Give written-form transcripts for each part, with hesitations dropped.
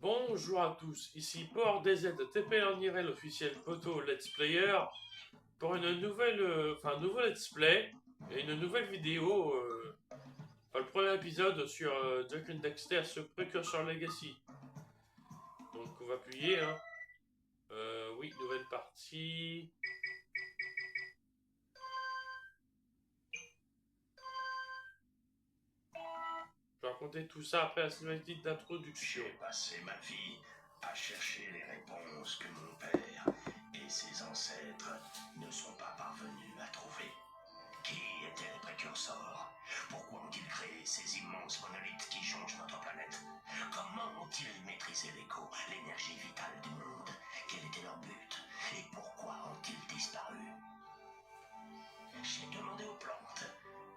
Bonjour à tous, ici Port DZ TP en IRL officiel Poto Let's Player pour une nouvelle, nouveau Let's Play et une nouvelle vidéo, le premier épisode sur Jak and Daxter sur Precursor Legacy. Donc on va appuyer, hein. Oui, nouvelle partie. Je vais raconter tout ça après la cinématique d'introduction. J'ai passé ma vie à chercher les réponses que mon père et ses ancêtres ne sont pas parvenus à trouver. Qui étaient les précurseurs? Pourquoi ont-ils créé ces immenses monolithes qui changent notre planète? Comment ont-ils maîtrisé l'écho, l'énergie vitale du monde? Quel était leur but? Et pourquoi ont-ils disparu? J'ai demandé aux plantes,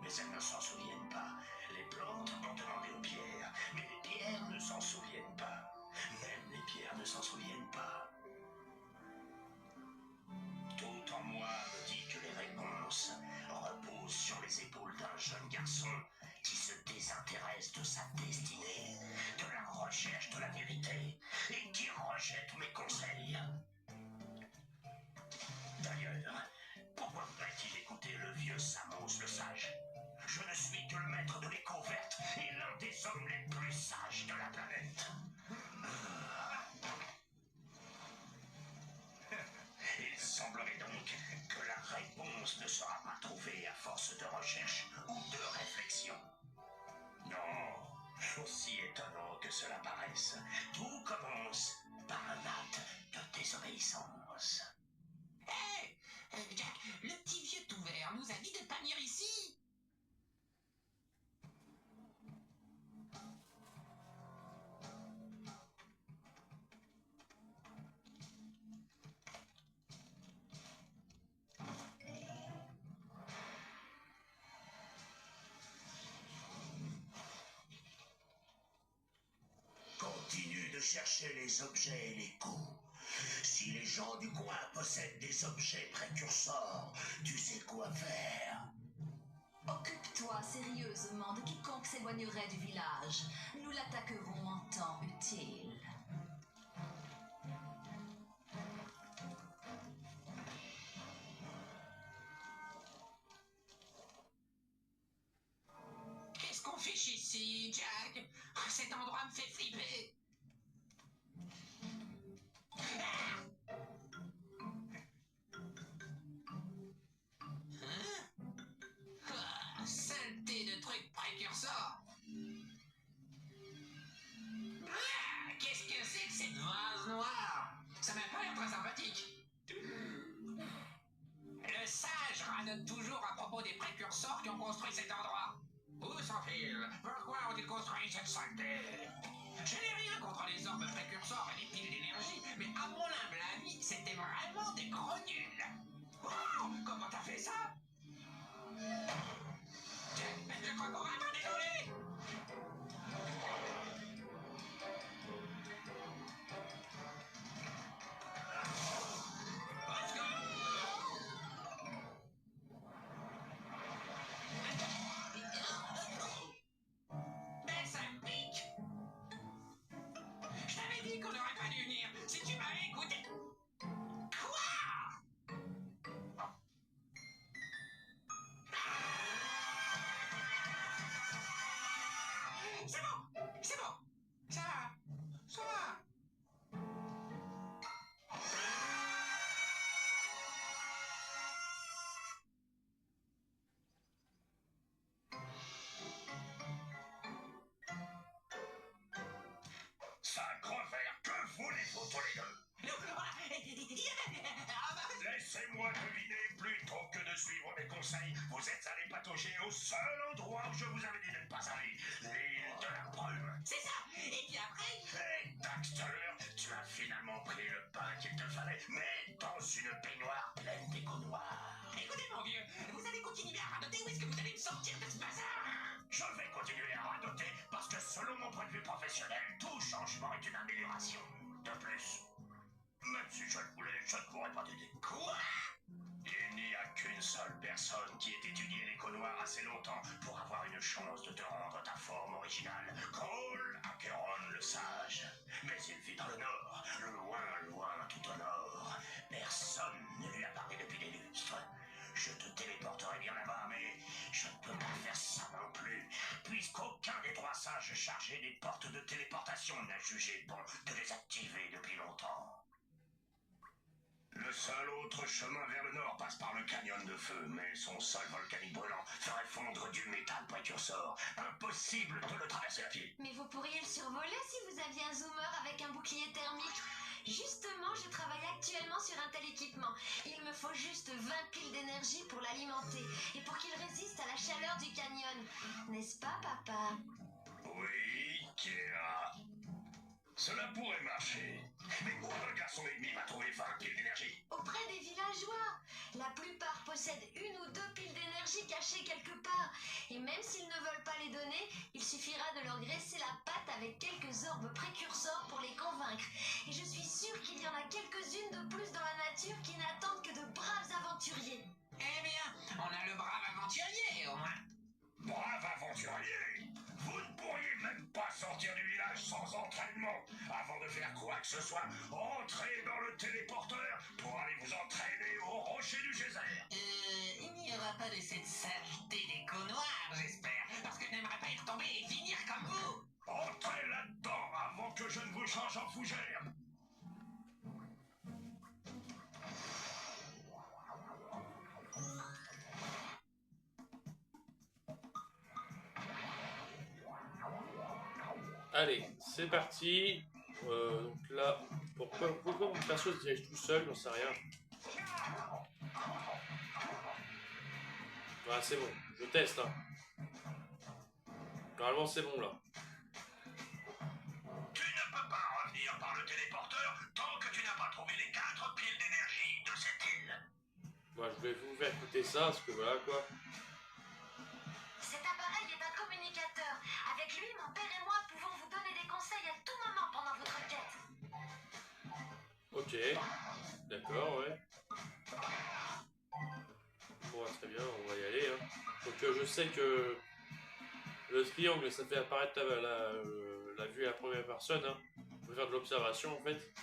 mais elles ne s'en souviennent pas. Les plantes ont demandé aux pierres, mais les pierres ne s'en souviennent pas. Même les pierres ne s'en souviennent pas. Tout en moi me dit que les réponses reposent sur les épaules d'un jeune garçon qui se désintéresse de sa destinée, de la recherche de la vérité, et qui rejette mes conseils. D'ailleurs, pourquoi voudrait-il écouter le vieux Samos le sage? Je ne suis que le maître de l'écho verte et l'un des hommes les plus sages de la planète. Il semblerait donc que la réponse ne sera pas trouvée à force de recherche ou de réflexion. Non, aussi étonnant que cela paraisse, tout commence par un acte de désobéissance. Hé Jack, le petit vieux tout vert nous a dit de pas venir ici. Continue de chercher les objets et les coups. Si les gens du coin possèdent des objets précurseurs, tu sais quoi faire. Occupe-toi sérieusement de quiconque s'éloignerait du village. Nous l'attaquerons en temps utile. Qu'est-ce qu'on fiche ici, Jack? Cet endroit me fait flipper. Saleté de trucs précurseurs. Qu'est-ce que c'est que cette vase noire? Ça m'a pas l'air très sympathique. Le sage radote toujours à propos des précurseurs qui ont construit cet endroit. Où sont-ils? Pourquoi ont-ils construit cette saleté? Je n'ai rien contre les orbes précurseurs et les piles d'énergie, mais à mon humble avis, c'était vraiment des gros nuls. Oh, comment t'as fait ça? Je crois qu'on va pas désolé. Let's go! Mais ça me pique! Je t'avais dit qu'on n'aurait pas dû venir si tu m'avais écouté. Quoi? C'est bon! C'est bon! Ça va! Ça va! Sacre vert, que voulez-vous tous les deux? Laissez-moi deviner plutôt que de suivre mes conseils. Vous êtes allés patauger au seul endroit où je vous avais dit de ne pas aller, l'île de la brume. C'est ça! Et puis après... Hey, Daxter, tu as finalement pris le pain qu'il te fallait, mais dans une baignoire pleine d'écho noirs. Écoutez mon vieux, vous allez continuer à radoter ou est-ce que vous allez me sortir de ce bazar? Je vais continuer à radoter parce que selon mon point de vue professionnel, tout changement est une amélioration. De plus, même si je le voulais, je ne pourrais pas t'aider. Quoi? Il n'y a qu'une seule personne qui ait étudié l'écho noir assez longtemps pour avoir une chance de te rendre ta forme originale. Cole Acheron le sage. Mais il vit dans le nord, loin, loin, tout au nord. Personne ne lui a parlé depuis des lustres. Je te téléporterai bien là-bas, mais je ne peux pas faire ça non plus, puisqu'aucun des 3 sages chargés des portes de téléportation n'a jugé bon de les activer depuis longtemps. Le seul autre chemin vers le nord passe par le canyon de feu, mais son sol volcanique brûlant ferait fondre du métal précurseur. Impossible de le traverser à pied. Mais vous pourriez le survoler si vous aviez un zoomer avec un bouclier thermique. Justement, je travaille actuellement sur un tel équipement. Il me faut juste 20 piles d'énergie pour l'alimenter et pour qu'il résiste à la chaleur du canyon. N'est-ce pas, papa? Oui, Kira. Cela pourrait marcher. Mais où un garçon ennemi va trouver 20 piles d'énergie? Auprès des villageois. La plupart possèdent 1 ou 2 piles d'énergie cachées quelque part. Et même s'ils ne veulent pas les donner, il suffira de leur graisser la patte avec quelques orbes précurseurs pour les convaincre. Et je suis sûre qu'il y en a quelques-unes de plus dans la nature qui n'attendent que de braves aventuriers. Eh bien, on a le brave aventurier, au moins. Brave aventurier! Vous ne pourriez même pas sortir du village sans entraînement avant de faire quoi que ce soit. Entrez dans le téléporteur pour aller vous entraîner au rocher du geyser. Il n'y aura pas de cette saleté d'écho noir, j'espère, parce que je n'aimerais pas y retomber et finir comme vous. Entrez là-dedans avant que je ne vous change en fougère. Allez, c'est parti. Donc là, pourquoi mon perso se dirige tout seul, j'en sais rien. Voilà, c'est bon, je teste. Hein. Normalement, c'est bon là. Tu ne peux pas revenir par le téléporteur tant que tu n'as pas trouvé les 4 piles d'énergie de cette île. Moi, je vais vous faire écouter ça, parce que voilà quoi. Cet appareil est un communicateur. Avec lui, mon père et moi pouvons vous donner des conseils à tout moment pendant votre quête. Ok, d'accord, ouais. Bon, très bien, on va y aller. Hein. Donc je sais que le triangle, ça fait apparaître la vue à la première personne. Hein. On peut faire de l'observation en fait.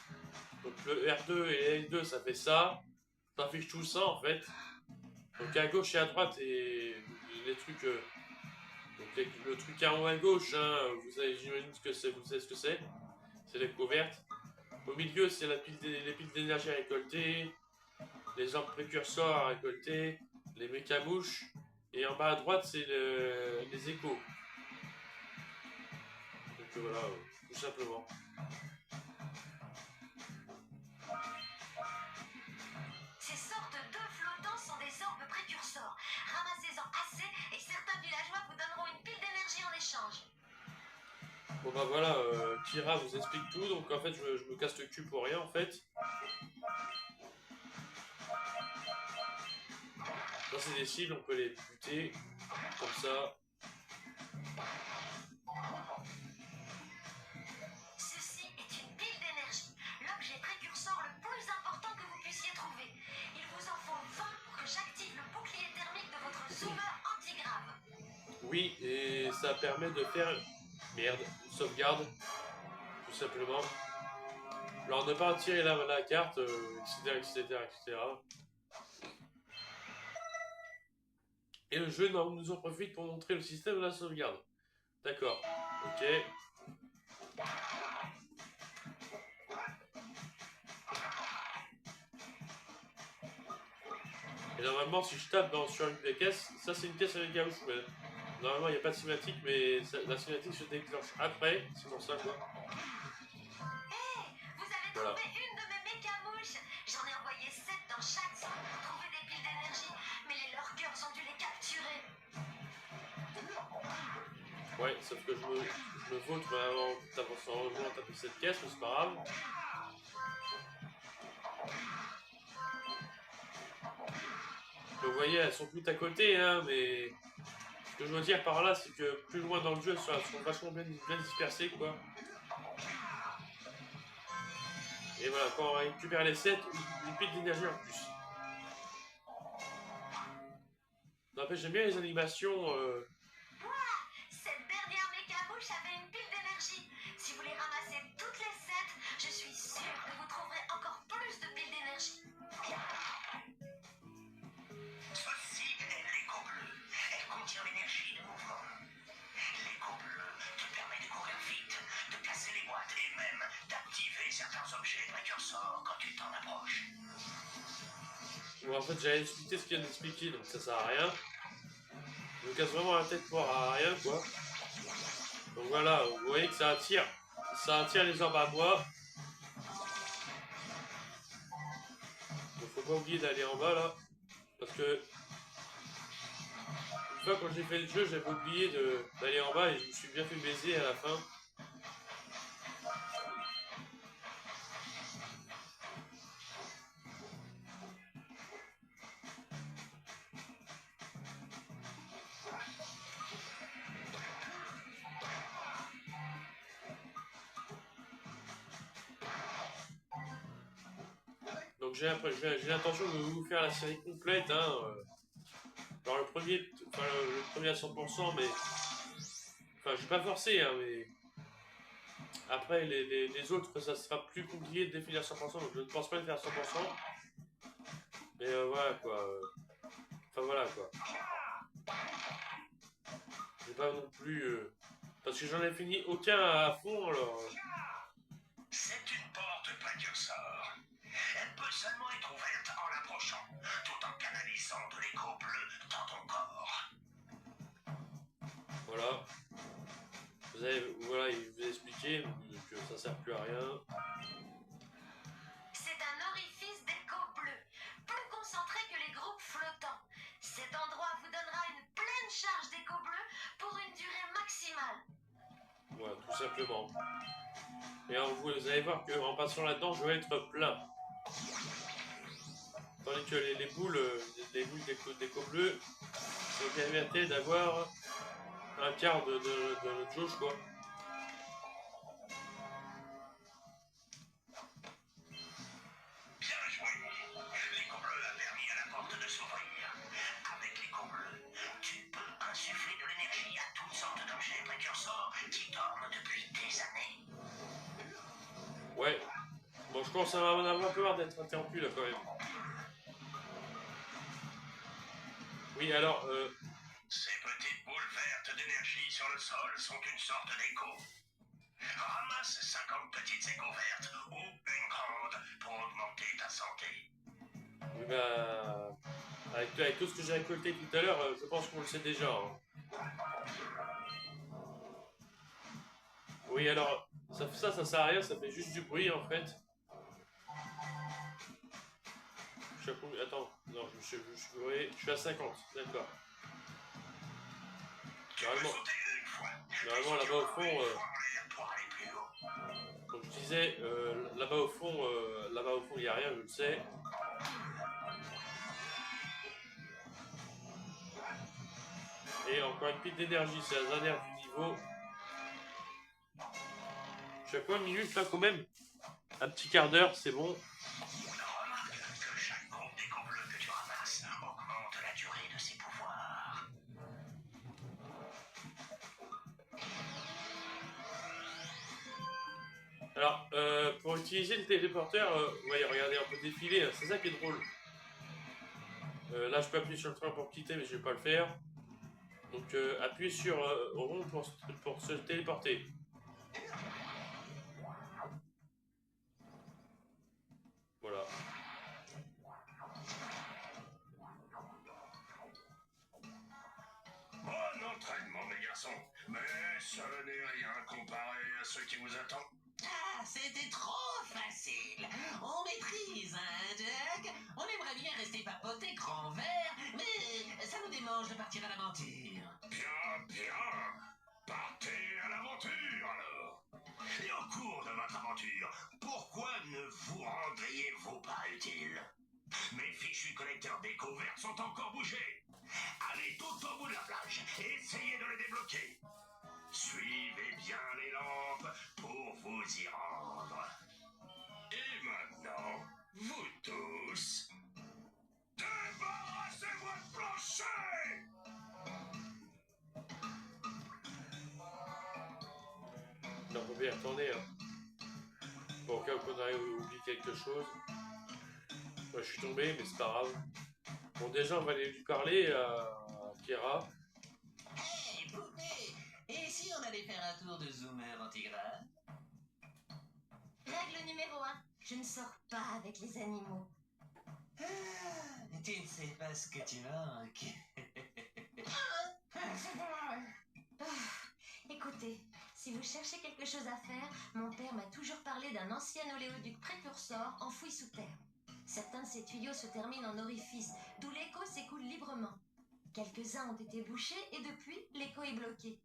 Donc le R2 et L2, ça fait ça. Ça affiche tout ça en fait. Donc à gauche et à droite, et les trucs... donc le truc en haut à gauche, hein, vous savez, j'imagine que c'est, vous savez ce que c'est. C'est les couvertes. Au milieu, c'est les piles d'énergie à récolter, les armes précurseurs à récolter, les mécamouches, et en bas à droite, c'est les échos. Donc voilà, tout simplement. Ces sortes d'œufs flottants sont des orbes précurseurs. Ramassez-en assez et certains villageois vous donneront une pile d'énergie en échange. Bon bah voilà, Kira vous explique tout, donc en fait je me casse le cul pour rien en fait. Quand c'est des cibles, on peut les buter, comme ça. Ceci est une pile d'énergie, l'objet précurseur le plus important que vous puissiez trouver. Il vous en faut 20 pour que j'active le bouclier thermique de votre zoomer antigrave. Oui, et ça permet de faire... Merde, une sauvegarde, tout simplement. Alors ne pas retirer la carte, etc. Et le jeu nous en profite pour montrer le système de la sauvegarde. D'accord, ok. Et normalement, si je tape sur une des caisses, ça c'est une caisse avec un ouf, mais normalement il n'y a pas de cinématique, mais la cinématique se déclenche après, c'est pour ça quoi. Vous avez Voilà. trouvé une de mes mécamouches. J'en ai envoyé 7 dans chaque zone pour trouver des piles d'énergie, mais les lurkers ont dû les capturer. Ouais, sauf que je me vautre avant de taper cette caisse, mais c'est pas grave. Vous voyez, elles sont toutes à côté, hein, mais ce que je veux dire par là, c'est que plus loin dans le jeu, elles sont vachement bien dispersées, quoi. Et voilà, quand on récupère les 7, une pile d'énergie en plus. N'empêche, j'aime bien les animations. Cette dernière mécamouche avait une pile d'énergie. Si vous les ramassez sûr que vous trouverez encore plus de piles d'énergie. Ceci est l'écho bleu. Elle contient l'énergie de mouvement. L'écho bleu te permet de courir vite, de casser les boîtes et même d'activer certains objets précurseurs quand tu t'en approches. Bon, en fait, j'allais expliquer ce qu'il vient d'expliquer, donc ça sert à rien. Je me casse vraiment la tête pour rien, quoi. Donc voilà, vous voyez que ça attire les orbes à moi. Donc faut pas oublier d'aller en bas là, parce que une fois quand j'ai fait le jeu, j'avais oublié d'aller en bas et je me suis bien fait baiser à la fin. Donc j'ai l'intention de vous faire la série complète, hein. Alors le premier à 100%, mais enfin je vais pas forcer, hein, mais après les autres, ça sera plus compliqué de définir 100%, donc je ne pense pas le faire à 100%. Mais voilà quoi. Enfin voilà quoi. J'ai pas non plus parce que j'en ai fini aucun à fond alors. C'est une porte précurseur. Elle peut seulement être ouverte en l'approchant, tout en canalisant de l'écho bleu dans ton corps. Voilà. Voilà, il vous a expliqué que ça sert plus à rien. C'est un orifice d'écho bleu, plus concentré que les groupes flottants. Cet endroit vous donnera une pleine charge d'écho bleu pour une durée maximale. Voilà, tout simplement. Et alors, vous allez voir qu'en passant là-dedans, je vais être plein. Tandis que les boules d'écho bleu sont permettent d'avoir un quart de notre jauge, quoi. Bien joué. L'écho bleu a permis à la porte de s'ouvrir. Avec l'écho bleu, tu peux insuffler de l'énergie à toutes sortes d'objets précurseurs qui dorment depuis des années. Ouais. Bon, je commence à en avoir peur d'être interrompu là quand même. Oui, alors, Ces petites boules vertes d'énergie sur le sol sont une sorte d'écho. Ramasse 50 petites échos vertes ou une grande pour augmenter ta santé. oui, bah, avec tout ce que j'ai récolté tout à l'heure, je pense qu'on le sait déjà. Hein. Oui, alors, ça sert à rien, ça fait juste du bruit en fait. Attends, non, je suis à 50, d'accord. Normalement là-bas au fond, comme je disais, là-bas au fond, il n'y a rien, je le sais. Et encore une pile d'énergie, c'est la dernière du niveau. Je suis à combien de minutes là quand même? Un petit quart d'heure, c'est bon. Remarque que chaque groupe d'écho bleu que tu ramasses augmente la durée de ses pouvoirs. Alors, pour utiliser le téléporteur, ouais, regardez, on peut défiler, hein, c'est ça qui est drôle. Là, je peux appuyer sur le train pour quitter, mais je vais pas le faire. Donc, appuyez sur rond pour se téléporter. Voilà. Bon entraînement, mes garçons. Mais ce n'est rien comparé à ce qui vous attend. Ah, c'était trop facile. On maîtrise, hein, Jack? On aimerait bien rester papoté grand vert, mais ça nous démange de partir à l'aventure. Bien, bien. Partez à l'aventure, alors. Et au cours de votre aventure, pourquoi ne vous rendriez-vous pas utile? Mes fichus collecteurs d'échos verts sont encore bougés. Allez tout au bout de la plage et essayez de les débloquer. Suivez bien les lampes pour vous y rendre. Et maintenant, vous tous, débarrassez-moi de plancher! Non, faut bien attendez. Hein. Bon, au cas où on a oublié quelque chose. Moi, je suis tombé, mais c'est pas grave. Bon, déjà, on va aller lui parler à Kira. Hey, poupée! Et si on allait faire un tour de zoomer antigrade? Règle numéro 1. Je ne sors pas avec les animaux. Ah, tu ne sais pas ce que tu manques. Écoutez, si vous cherchez quelque chose à faire, mon père m'a toujours parlé d'un ancien oléoduc précurseur enfoui sous terre. Certains de ces tuyaux se terminent en orifice, d'où l'écho s'écoule librement. Quelques-uns ont été bouchés et depuis, l'écho est bloqué.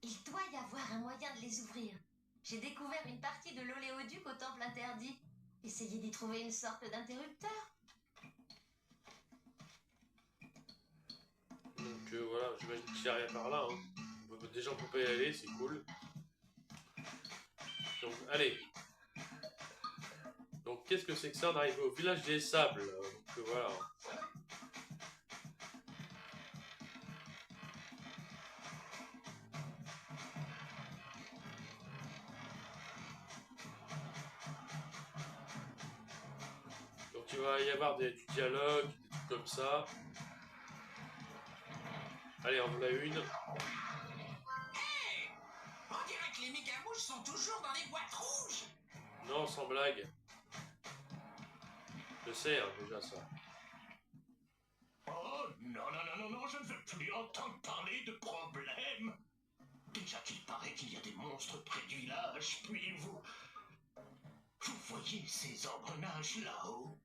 Il doit y avoir un moyen de les ouvrir. J'ai découvert une partie de l'oléoduc au temple interdit. Essayez d'y trouver une sorte d'interrupteur. Donc voilà, j'imagine qu'il n'y a rien par là. Hein. Déjà, on peut pas y aller, c'est cool. Donc, allez. Donc, qu'est-ce que c'est que ça? On arrive au village des sables. Donc, voilà. Donc, il va y avoir du dialogue, des trucs comme ça. Allez, on en a une. Hey! On dirait que les mécamouches sont toujours dans les boîtes rouges! Non, sans blague. Je sais, hein, déjà ça. Oh, non, je ne veux plus entendre parler de problèmes. Déjà qu'il paraît qu'il y a des monstres près du village, puis vous... Vous voyez ces engrenages là-haut?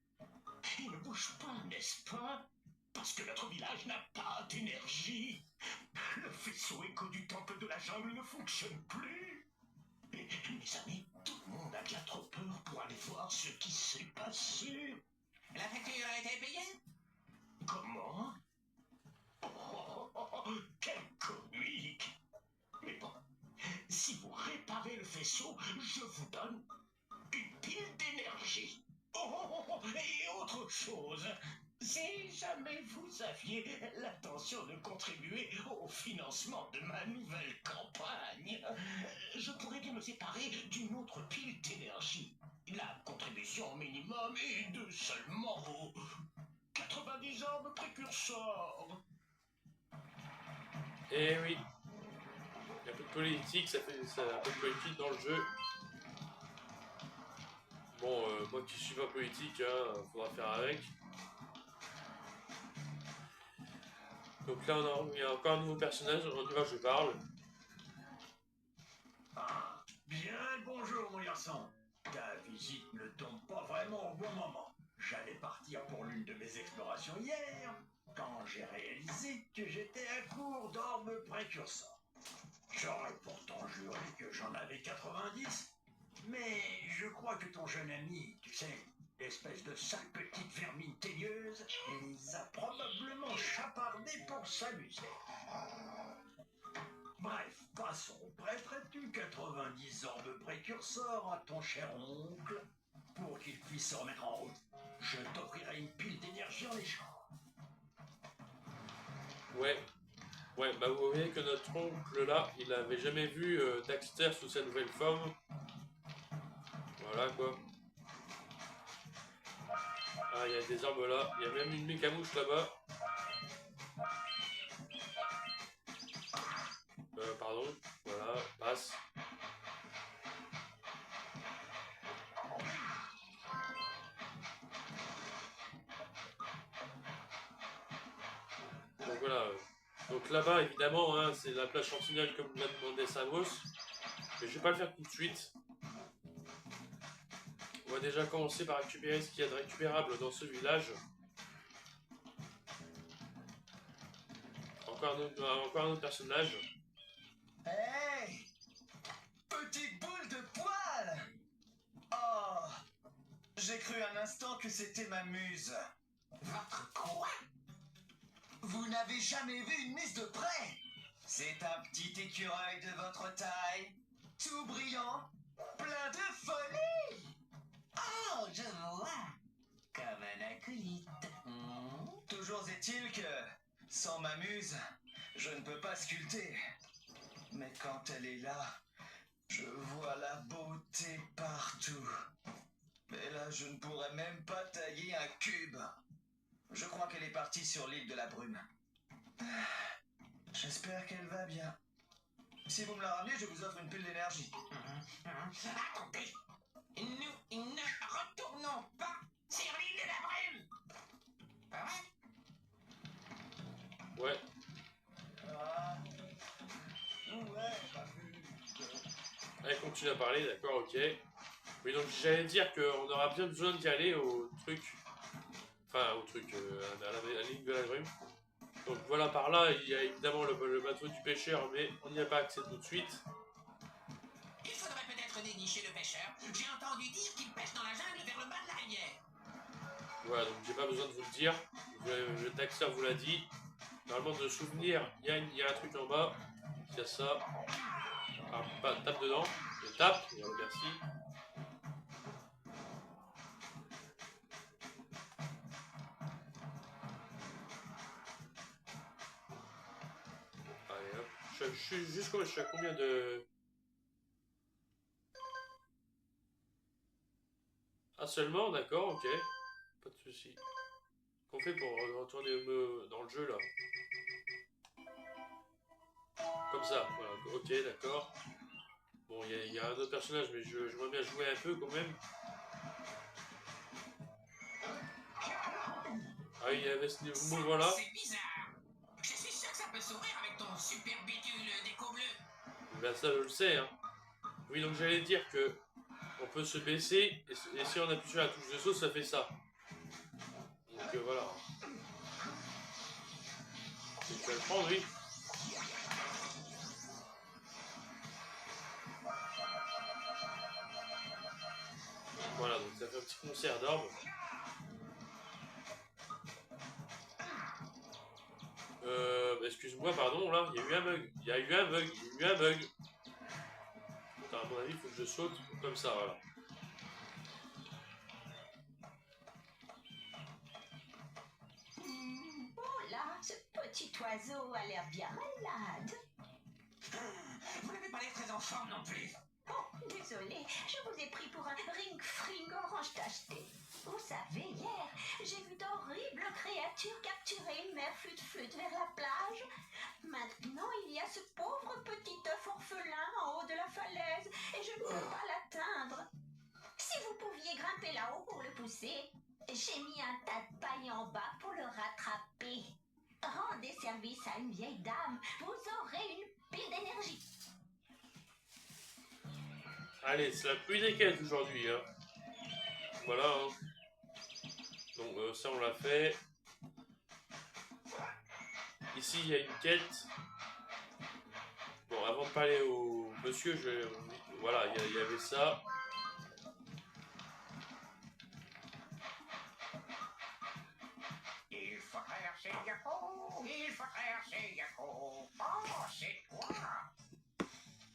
Ils ne bougent pas, n'est-ce pas? Parce que notre village n'a pas d'énergie. Le faisceau écho du temple de la jungle ne fonctionne plus. Et, mes amis, tout le monde a bien trop peur pour aller voir ce qui s'est passé. La facture a été payée? Comment? Oh, quel comique! Mais bon, si vous réparez le faisceau, je vous donne une pile d'énergie. Et autre chose, si jamais vous aviez l'intention de contribuer au financement de ma nouvelle campagne, je pourrais bien me séparer d'une autre pile d'énergie. La contribution minimum est de seulement 90 orbes précurseurs. Eh oui. Il y a un peu de politique, ça fait un peu de politique dans le jeu. Bon, moi qui suis pas politique, hein, faudra faire avec. Donc là, il y a encore un nouveau personnage, on y va, je parle. Ah, bien le bonjour mon garçon. Ta visite ne tombe pas vraiment au bon moment. J'allais partir pour l'une de mes explorations hier, quand j'ai réalisé que j'étais à court d'orbes précurseurs. J'aurais pourtant juré que j'en avais 90, mais je crois que ton jeune ami, tu sais, espèce de sale petite vermine teigneuse, les a probablement chapardés pour s'amuser. Bref, passons. Prêterais-tu 90 orbes précurseurs à ton cher oncle pour qu'il puisse se remettre en route? Je t'offrirai une pile d'énergie en échange. Ouais, bah vous voyez que notre oncle là, il avait jamais vu Daxter sous sa nouvelle forme. Voilà quoi. Ah, il y a des arbres là, il y a même une mécamouche là-bas. Pardon, voilà, passe. Donc voilà. Donc là-bas, évidemment, hein, c'est la plage sentinelle comme l'a demandé Savos. Mais je vais pas le faire tout de suite. On va déjà commencer par récupérer ce qu'il y a de récupérable dans ce village. Encore un autre personnage. Hey! Petite boule de poil! Oh! J'ai cru un instant que c'était ma muse. Votre quoi? Vous n'avez jamais vu une muse de près? C'est un petit écureuil de votre taille, tout brillant, plein de folie! Oh, je vois! Comme un acolyte. Toujours est-il que, sans ma muse, je ne peux pas sculpter. Mais quand elle est là, Je vois la beauté partout. Mais là, je ne pourrais même pas tailler un cube. Je crois qu'elle est partie sur l'île de la brume. J'espère qu'elle va bien. Si vous me la ramenez, je vous offre une pile d'énergie. Attendez. Nous ne retournons pas sur l'île de la brume. Pas vrai? Ouais. Ah. Ouais, pas vu. Elle continue à parler, d'accord, ok. Oui, donc j'allais dire qu'on aura bien besoin d'y aller au truc. Enfin, au truc, à la ligne de la brume. Donc voilà, par là, il y a évidemment le bateau du pêcheur, mais on n'y a pas accès tout de suite. Il faudrait peut-être dénicher le pêcheur. J'ai entendu dire qu'il pêche dans la jungle vers le bas de la rivière. Voilà, donc j'ai pas besoin de vous le dire. Le taxeur vous l'a dit. Normalement, de souvenir, il y a un truc en bas. Il y a ça. Ah, tape dedans. Je tape. Voilà, merci. Allez hop. Je suis jusqu'à combien de... Ah seulement, d'accord, ok. Pas de soucis. Qu'on fait pour retourner dans le jeu là? Comme ça, voilà, ok, d'accord. Bon, il y a un autre personnage, mais je veux bien jouer un peu quand même. Ah oui, il y avait ce mouvement là. C'est bizarre. Je suis sûr que ça peut s'ouvrir avec ton super bidule déco bleu. Ben ça, je le sais, hein. Oui, donc j'allais dire que on peut se baisser, et si on appuie sur la touche de saut, ça fait ça. Donc voilà. Et tu vas le prendre, oui. Voilà, donc ça fait un petit concert d'orbe. Excuse-moi, pardon, là, il y a eu un bug. Il y a eu un bug, il y a eu un bug. Attends, à mon avis, il faut que je saute comme ça, voilà. Oh là, ce petit oiseau a l'air bien malade. Vous n'avez pas l'air très en forme non plus. Oh, désolé, je vous ai pris pour un ring-fring orange tacheté. Vous savez, hier, j'ai vu d'horribles créatures capturer une mère flûte-flûte vers la plage. Maintenant, il y a ce pauvre petit œuf orphelin en haut de la falaise et je ne peux pas l'atteindre. Si vous pouviez grimper là-haut pour le pousser, j'ai mis un tas de paille en bas pour le rattraper. Rendez service à une vieille dame, vous aurez une pile d'énergie. Allez, c'est la pluie des quêtes aujourd'hui, hein. Voilà, hein. Donc ça, on l'a fait. Ici, il y a une quête. Bon, avant de parler au monsieur, voilà, il y avait ça. Il faut traverser Yako. Il faut traverser Yako. Oh, c'est toi.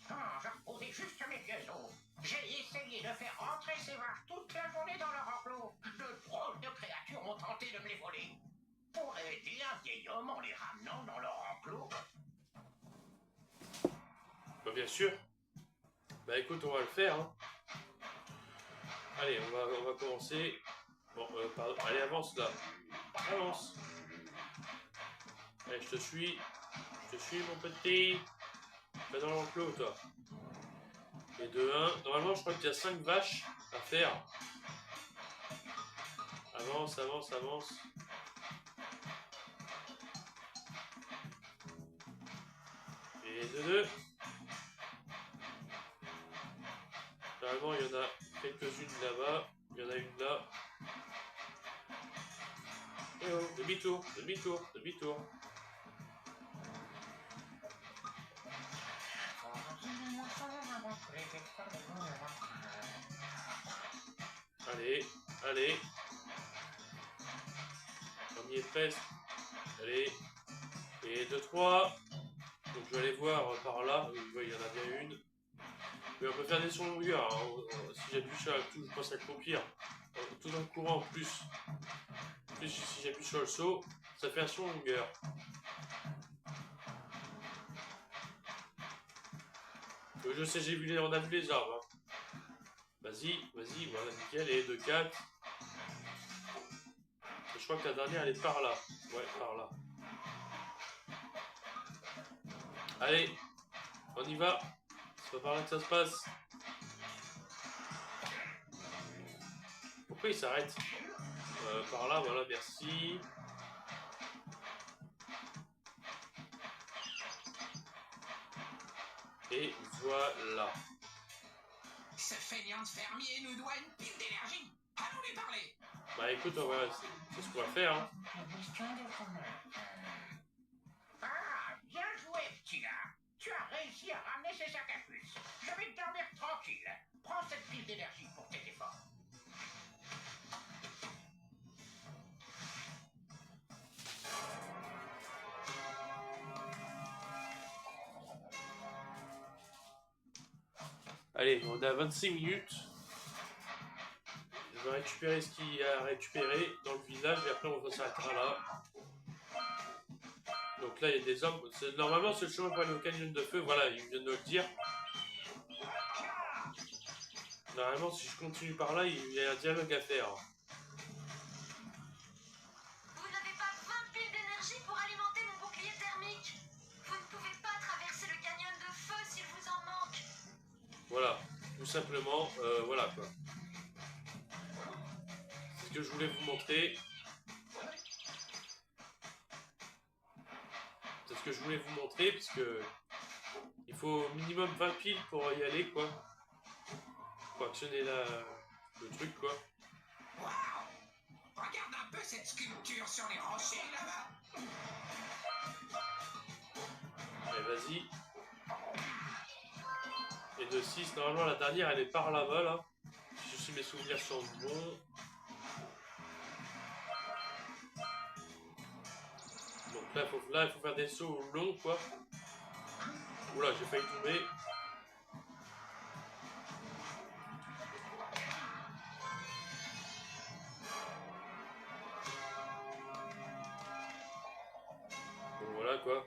Quand je reposais juste mes vieux os, j'ai essayé de faire rentrer ces vaches toute la journée dans leur enclos. De drôles de créatures ont tenté de me les voler. Pour aider un vieil homme en les ramenant dans leur enclos. Bah, bien sûr. Bah écoute, on va le faire, hein. Allez, on va commencer. Bon, pardon. Allez, avance là. Avance. Allez, je te suis. Je te suis, mon petit. Va dans l'enclos, toi. Et de 1. Normalement, je crois qu'il y a 5 vaches à faire. Avance, avance, avance. Et de 2. Normalement, il y en a quelques-unes là-bas. Il y en a une là. Et oh, demi-tour, demi-tour, demi-tour. Allez, allez. On y est presque. Allez. Et 2, 3. Donc je vais aller voir par là. Il y en a bien une. Mais on peut faire des sons longueurs. Hein. Si j'appuie sur la touche, je pense accroupir. Tout en courant en plus. En plus, si j'appuie sur le saut, ça fait un son longueur. Je sais, on a vu les arbres. Hein. Vas-y, voilà, nickel. Et 2, 4. Je crois que la dernière, elle est par là. Ouais, par là. Allez, on y va. C'est pas par là que ça se passe. Pourquoi il s'arrête? Par là, voilà, merci. Et voilà. Ce feignant de fermier nous doit une pile d'énergie. Allons lui parler. Bah écoute, c'est ce qu'on va faire. Hein. Ah, bien joué, petit gars. Tu as réussi à ramener ces sacs à puces. Je vais dormir tranquille. Prends cette pile d'énergie pour tes efforts. Allez, on est à 26 minutes. Je vais récupérer ce qu'il y a à récupérer dans le village et après on s'arrêtera là. Donc là il y a des hommes. Normalement c'est le chemin pour aller au canyon de feu. Voilà, il vient de le dire. Normalement si je continue par là, il y a un dialogue à faire. Vous n'avez pas 20 piles d'énergie pour alimenter mon bouclier thermique. Vous ne pouvez pas traverser le canyon de feu s'il vous en manque. Voilà, tout simplement, voilà quoi. C'est ce que je voulais vous montrer. C'est ce que je voulais vous montrer parce que il faut minimum 20 piles pour y aller quoi. Pour actionner le truc quoi. Waouh! Regarde un peu cette sculpture sur les rochers là-bas. Allez, vas-y. Et de 6, normalement la dernière elle est par là-bas là. Si mes souvenirs sont bons. Donc là il faut faire des sauts longs quoi. Oula, j'ai failli tomber. Bon voilà quoi.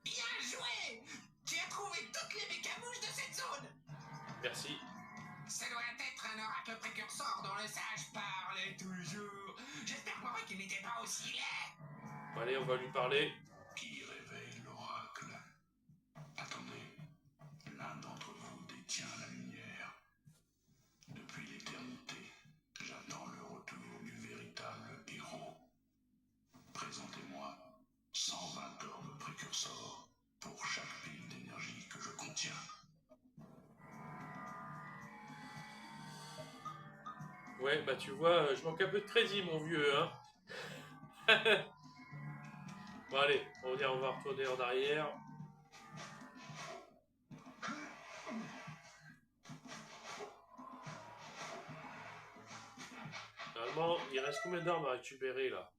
Bien joué! Tu as trouvé toutes les mécamouches de cette zone. Merci. Ça doit être un oracle précurseur dont le sage parle toujours. J'espère pour eux qu'il n'était pas aussi laid. Bon, allez, on va lui parler. Qui réveille l'oracle? Attendez, l'un d'entre vous détient la lumière. Depuis l'éternité, j'attends le retour du véritable héros. Présentez-moi 120 orbes précurseurs pour chaque pile d'énergie que je contiens. Ouais, bah tu vois, je manque un peu de crédit, mon vieux, hein. Bon, allez, on va retourner en arrière. Normalement, il reste combien d'armes à récupérer, là?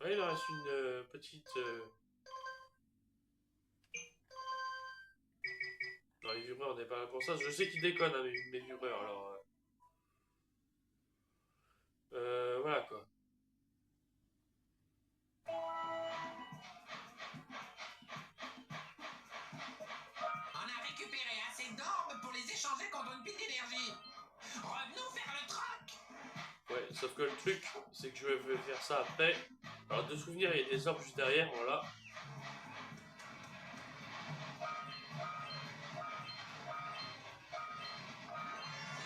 Ouais, il en reste une petite... Non, les vibreurs, on n'est pas là pour ça. Je sais qu'ils déconnent, hein, mes vibreurs, alors... voilà, quoi. On a récupéré assez d'orbes pour les échanger contre une pile d'énergie. Revenons faire le troc. Ouais, sauf que le truc, c'est que je vais faire ça après. Alors, de souvenir, il y a des orbes juste derrière, voilà.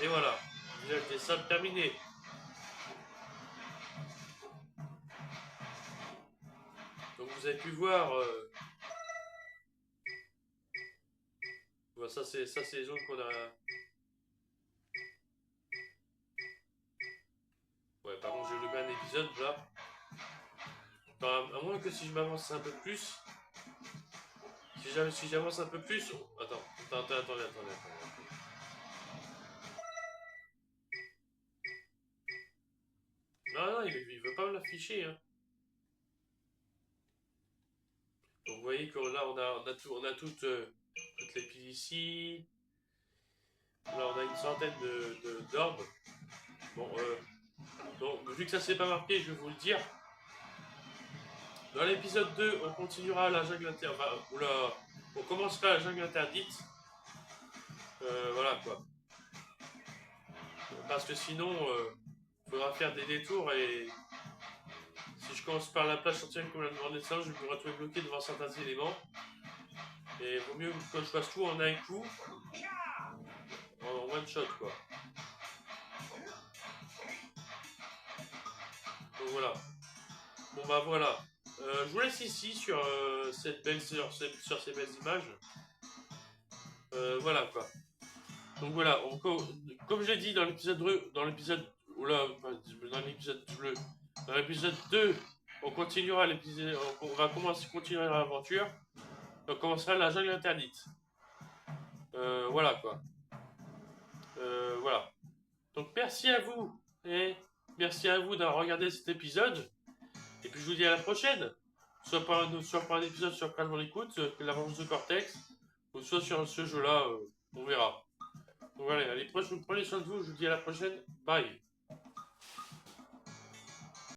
Et voilà, village des sables terminé. Donc vous avez pu voir, voilà, ça c'est les zones qu'on a. Ouais, par contre j'ai loupé un épisode là. Enfin, à moins que si je m'avance un peu plus. Si j'avance un peu plus. Oh, attendez. Non, il veut pas me l'afficher, hein. Donc vous voyez que là on a toutes les piles ici. Là on a une centaine d'orbes. Bon, donc vu que ça s'est pas marqué, je vais vous le dire. Dans l'épisode 2, on continuera la jungle interdite. On commencera la jungle interdite. Voilà quoi. Parce que sinon, il faudra faire des détours et si je commence par la plage sentière comme l'a demandé ça, je vais me retrouver bloqué devant certains éléments. Et vaut mieux que je fasse tout en un coup, en one shot quoi. Donc voilà. Bon bah voilà. Je vous laisse ici sur, ces belles images. Voilà quoi. Donc voilà, comme je l'ai dit dans l'épisode 2, dans l'épisode 2, on continuera l'épisode, on va continuer l'aventure. On commencera la jungle interdite. Voilà quoi. Voilà. Donc merci à vous et merci à vous d'avoir regardé cet épisode. Et puis je vous dis à la prochaine. Soit par un épisode sur Crash Bandicoot, l'avance de Cortex, ou soit sur ce jeu-là, on verra. Donc voilà, allez, prenez soin de vous, je vous dis à la prochaine. Bye.